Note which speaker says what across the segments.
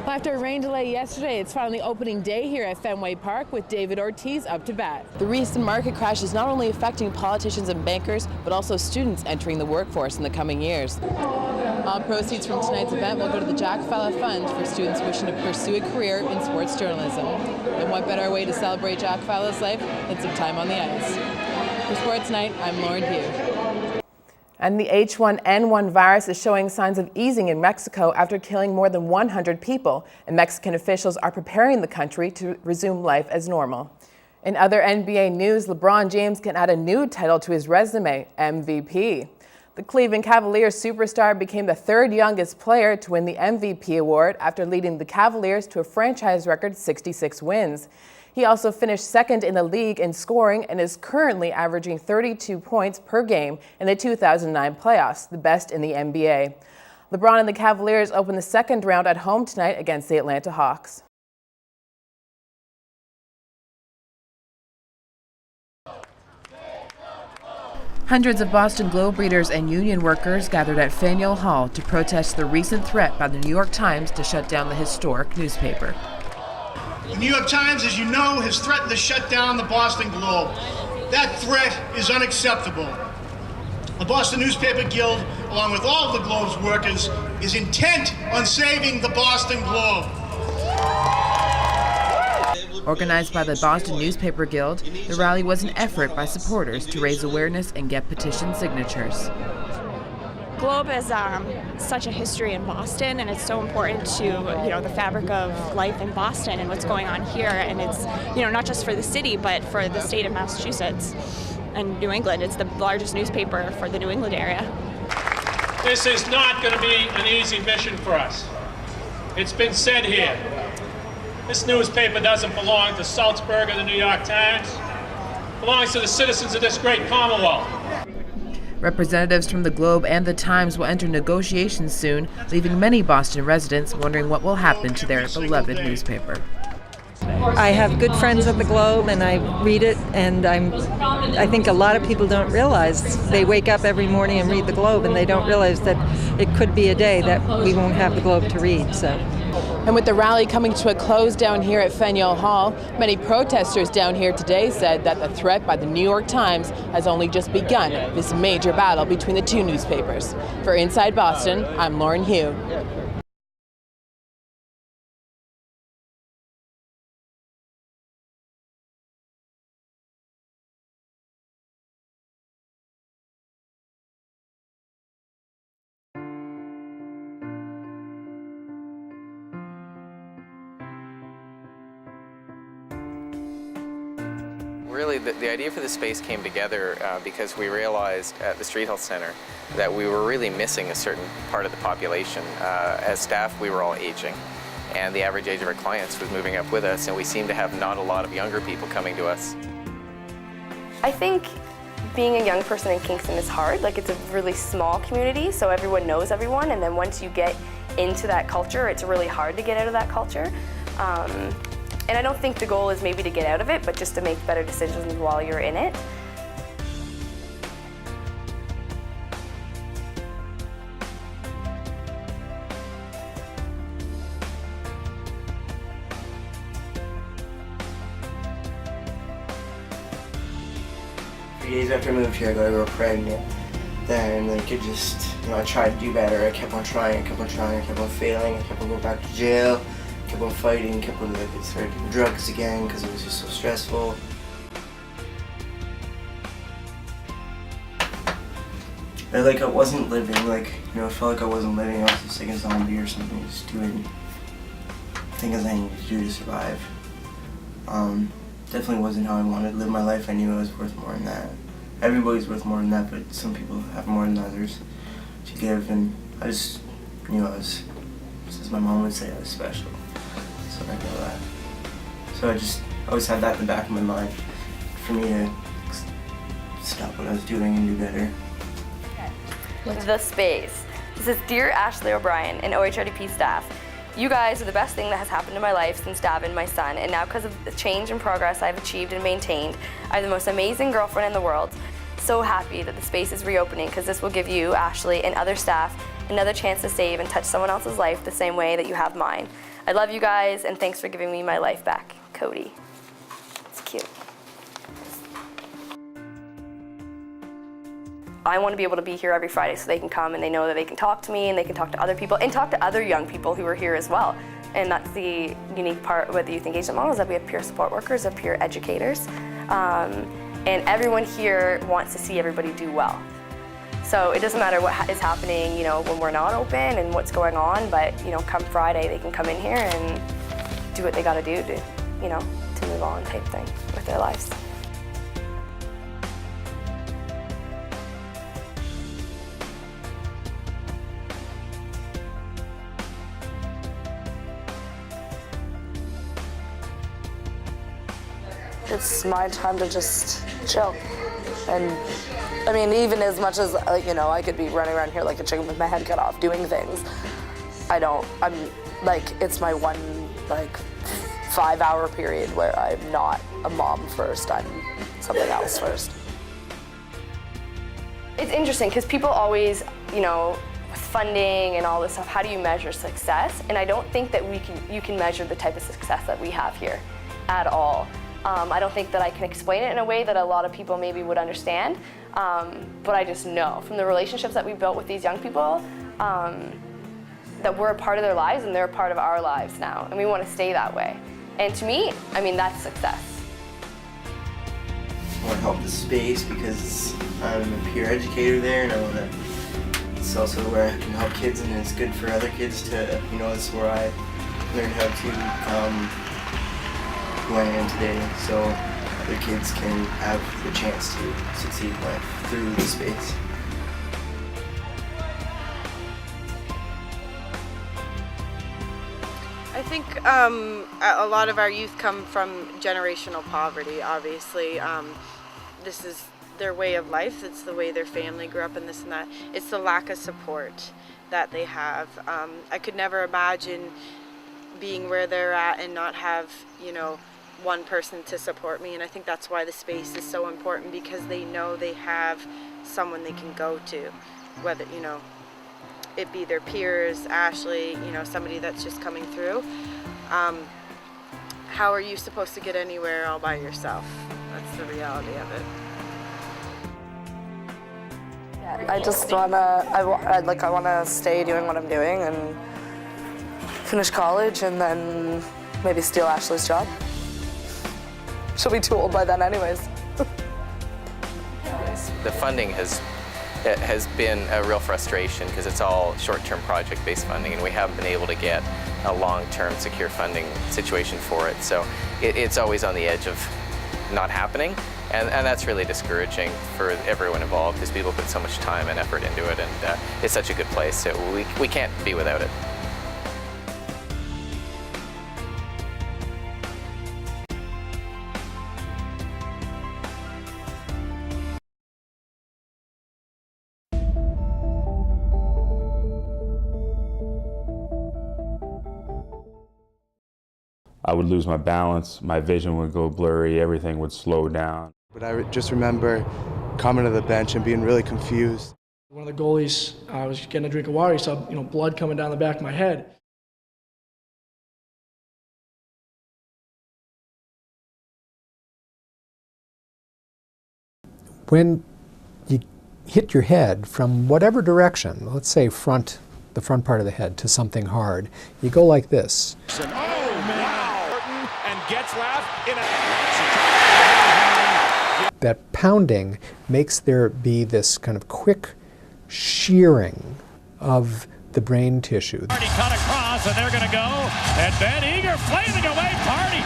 Speaker 1: Well, after a rain delay yesterday, it's finally opening day here at Fenway Park with David Ortiz up to bat. The recent market crash is not only affecting politicians and bankers, but also students entering the workforce in the coming years. All proceeds from tonight's event will go to the Jack Falla Fund for students wishing to pursue a career in sports journalism. And what better way to celebrate Jack Falla's life than some time on the ice? For Sports Night, I'm Lauren Hugh. And the H1N1 virus is showing signs of easing in Mexico after killing more than 100 people, and Mexican officials are preparing the country to resume life as normal. In other NBA news, LeBron James can add a new title to his resume, MVP. The Cleveland Cavaliers superstar became the third youngest player to win the MVP award after leading the Cavaliers to a franchise record 66 wins. He also finished second in the league in scoring and is currently averaging 32 points per game in the 2009 playoffs, the best in the NBA. LeBron and the Cavaliers open the second round at home tonight against the Atlanta Hawks. Hundreds of Boston Globe readers and union workers gathered at Faneuil Hall to protest the recent threat by the New York Times to shut down the historic newspaper.
Speaker 2: The New York Times, as you know, has threatened to shut down the Boston Globe. That threat is unacceptable. The Boston Newspaper Guild, along with all of the Globe's workers, is intent on saving the Boston Globe.
Speaker 1: Organized by the Boston Newspaper Guild, the rally was an effort by supporters to raise awareness and get petition signatures.
Speaker 3: Globe has such a history in Boston, and it's so important to the fabric of life in Boston and what's going on here. And it's not just for the city, but for the state of Massachusetts and New England. It's the largest newspaper for the New England area.
Speaker 4: This is not going to be an easy mission for us. It's been said here. This newspaper doesn't belong to Salzburg or the New York Times. It belongs to the citizens of this great Commonwealth.
Speaker 1: Representatives from the Globe and the Times will enter negotiations soon, leaving many Boston residents wondering what will happen to their beloved newspaper.
Speaker 5: I have good friends at the Globe and I read it, and I think a lot of people don't realize. They wake up every morning and read the Globe, and they don't realize that it could be a day that we won't have the Globe to read.
Speaker 1: And with the rally coming to a close down here at Faneuil Hall, many protesters down here today said that the threat by the New York Times has only just begun this major battle between the two newspapers. For Inside Boston, I'm Lauren Hugh.
Speaker 6: Really, the idea for the space came together because we realized at the Street Health Center that we were really missing a certain part of the population. As staff, we were all aging, and the average age of our clients was moving up with us, and we seemed to have not a lot of younger people coming to us.
Speaker 7: I think being a young person in Kingston is hard. Like, it's a really small community, so everyone knows everyone, and then once you get into that culture, it's really hard to get out of that culture. And I don't think the goal is maybe to get out of it, but just to make better decisions while you're in it.
Speaker 8: A few days after I moved here, I got a girl pregnant. Then I could just, I tried to do better. I kept on trying, I kept on failing, I kept on going back to jail. Kept on fighting, kept on started doing drugs again because it was just so stressful. I wasn't living, I felt like I wasn't living. I was just like a zombie or something, just doing things I needed to do to survive. Definitely wasn't how I wanted to live my life. I knew I was worth more than that. Everybody's worth more than that, but some people have more than others to give, and I just knew I was, as my mom would say, I was special. So I know that. So I just always had that in the back of my mind for me to stop what I was doing and do better.
Speaker 7: The Space. This is Dear Ashley O'Brien and OHRDP staff. You guys are the best thing that has happened in my life since Davin, my son, and now because of the change and progress I've achieved and maintained, I have the most amazing girlfriend in the world. So happy that the space is reopening, because this will give you, Ashley, and other staff another chance to save and touch someone else's life the same way that you have mine. I love you guys, and thanks for giving me my life back, Cody. It's cute. I want to be able to be here every Friday so they can come and they know that they can talk to me and they can talk to other people and talk to other young people who are here as well. And that's the unique part with the youth engagement model, is that we have peer support workers or peer educators. And everyone here wants to see everybody do well. So it doesn't matter what is happening, you know, when we're not open and what's going on, but, you know, come Friday they can come in here and do what they got to do to, you know, to move on type thing with their lives.
Speaker 9: It's my time to just chill. And I mean, even as much as, you know, I could be running around here like a chicken with my head cut off doing things, I'm like, it's my one, like, 5-hour period where I'm not a mom first, I'm something else first.
Speaker 7: It's interesting because people always, you know, with funding and all this stuff, how do you measure success? And I don't think that you can measure the type of success that we have here at all. I don't think that I can explain it in a way that a lot of people maybe would understand, but I just know from the relationships that we built with these young people that we're a part of their lives and they're a part of our lives now, and we want to stay that way. And to me, I mean, that's success.
Speaker 8: I want to help the space because I'm a peer educator there, and I want to. It's also where I can help kids, and it's good for other kids to, you know, it's where I learned how to who I am today, so other kids can have the chance to succeed in life through the space.
Speaker 10: I think a lot of our youth come from generational poverty, obviously. This is their way of life, it's the way their family grew up and this and that. It's the lack of support that they have. I could never imagine being where they're at and not have, you know, one person to support me, and I think that's why the space is so important, because they know they have someone they can go to, whether, you know, it be their peers, Ashley, you know, somebody that's just coming through. How are you supposed to get anywhere all by yourself? That's the reality of it.
Speaker 9: I just wanna, I wanna stay doing what I'm doing and finish college and then maybe steal Ashley's job. She'll be too old by then anyways.
Speaker 6: The funding has been a real frustration because it's all short-term project-based funding, and we haven't been able to get a long-term secure funding situation for it. So it's always on the edge of not happening, and that's really discouraging for everyone involved because people put so much time and effort into it, and it's such a good place, so we can't be without it.
Speaker 11: I would lose my balance, my vision would go blurry, everything would slow down.
Speaker 12: But I just remember coming to the bench and being really confused.
Speaker 13: One of the goalies, I was getting a drink of water, he saw, you know, blood coming down the back of my head.
Speaker 14: When you hit your head from whatever direction, let's say the front part of the head, to something hard, you go like this.
Speaker 15: Gets left in
Speaker 14: That pounding makes there be this kind of quick shearing of the brain tissue.
Speaker 15: Party cut across, and they're going to go. And Ben Eager flaming away. Party.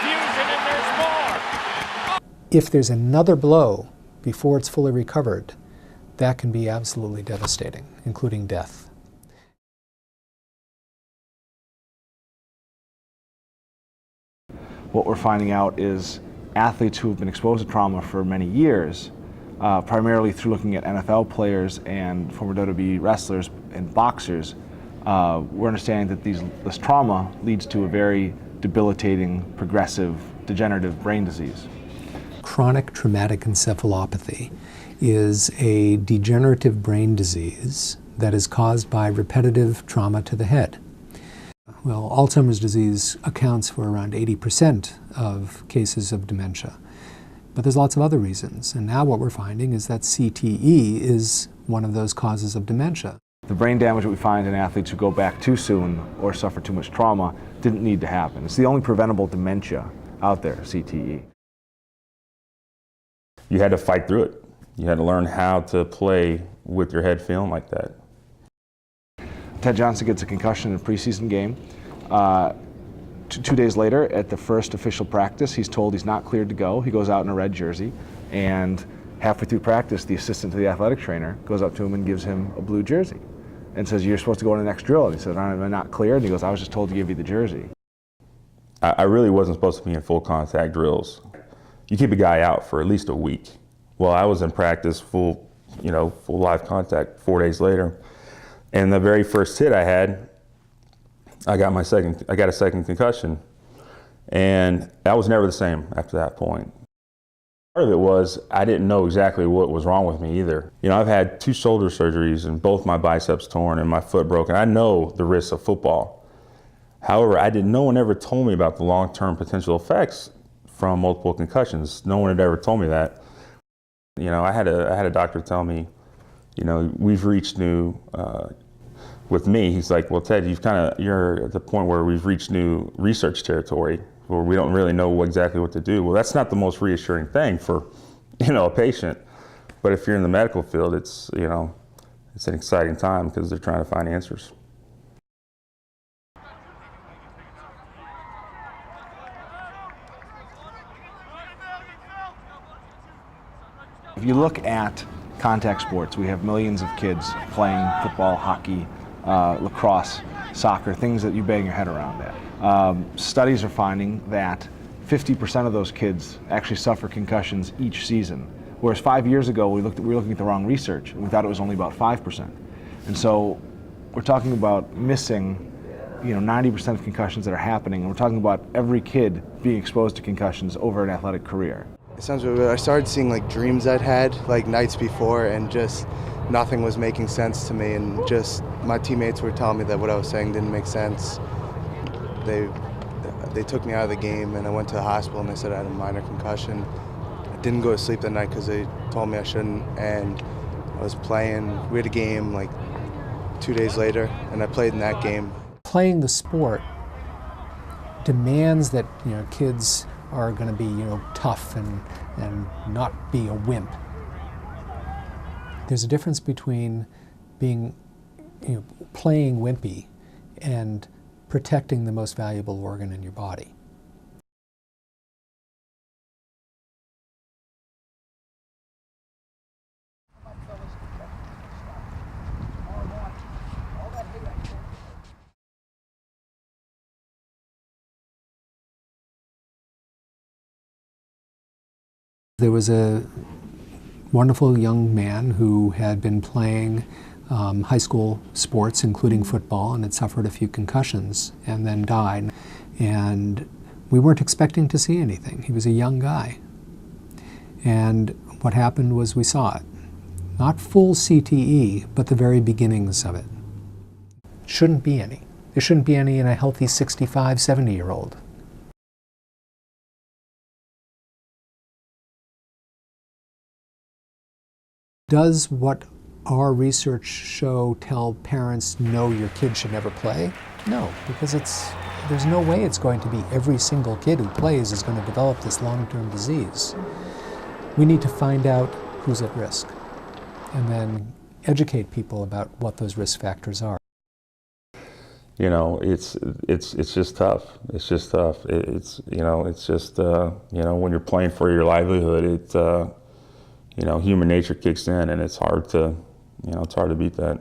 Speaker 15: Fusion, and there's more.
Speaker 14: If there's another blow before it's fully recovered, that can be absolutely devastating, including death.
Speaker 16: What we're finding out is athletes who have been exposed to trauma for many years, primarily through looking at NFL players and former WWE wrestlers and boxers, we're understanding that this trauma leads to a very debilitating, progressive, degenerative brain disease.
Speaker 14: Chronic traumatic encephalopathy is a degenerative brain disease that is caused by repetitive trauma to the head. Well, Alzheimer's disease accounts for around 80% of cases of dementia. But there's lots of other reasons, and now what we're finding is that CTE is one of those causes of dementia.
Speaker 16: The brain damage that we find in athletes who go back too soon or suffer too much trauma didn't need to happen. It's the only preventable dementia out there, CTE.
Speaker 11: You had to fight through it. You had to learn how to play with your head feeling like that.
Speaker 16: Ted Johnson gets a concussion in a preseason game. 2 days later, at the first official practice, he's told he's not cleared to go. He goes out in a red jersey, and halfway through practice, the assistant to the athletic trainer goes up to him and gives him a blue jersey and says, "You're supposed to go on the next drill." And he said, "Am I not cleared?" And he goes, "I was just told to give you the jersey."
Speaker 11: I really wasn't supposed to be in full contact drills. You keep a guy out for at least a week. Well, I was in practice full live contact 4 days later. And the very first hit I had, I got a second concussion. And that was never the same after that point. Part of it was I didn't know exactly what was wrong with me either. I've had 2 shoulder surgeries and both my biceps torn and my foot broken. I know the risks of football. However, no one ever told me about the long-term potential effects from multiple concussions. No one had ever told me that. I had a doctor tell me, we've reached new, with me, he's like, "Well, Ted, you're at the point where we've reached new research territory where we don't really know exactly what to do." Well, that's not the most reassuring thing for, a patient. But if you're in the medical field, it's an exciting time because they're trying to find answers.
Speaker 16: If you look at contact sports, we have millions of kids playing football, hockey, lacrosse, soccer, things that you bang your head around at. Studies are finding that 50% of those kids actually suffer concussions each season. Whereas 5 years ago, we were looking at the wrong research, and we thought it was only about 5%. And so we're talking about missing 90% of concussions that are happening, and we're talking about every kid being exposed to concussions over an athletic career.
Speaker 12: It sounds weird, but I started seeing dreams I'd had nights before, and just nothing was making sense to me, and just my teammates were telling me that what I was saying didn't make sense. They took me out of the game, and I went to the hospital, and they said I had a minor concussion. I didn't go to sleep that night because they told me I shouldn't, and I was playing. We had a game 2 days later, and I played in that game.
Speaker 14: Playing the sport demands that kids are going to be tough and not be a wimp. There's a difference between being playing wimpy and protecting the most valuable organ in your body. There was a wonderful young man who had been playing high school sports, including football, and had suffered a few concussions and then died. And we weren't expecting to see anything. He was a young guy. And what happened was we saw it. Not full CTE, but the very beginnings of it. Shouldn't be any. There shouldn't be any in a healthy 65, 70-year-old. Does what our research show tell parents, no, your kid should never play? No, because there's no way it's going to be every single kid who plays is going to develop this long-term disease. We need to find out who's at risk and then educate people about what those risk factors are.
Speaker 11: It's just tough. It's just tough. When you're playing for your livelihood, human nature kicks in, and it's hard to beat that.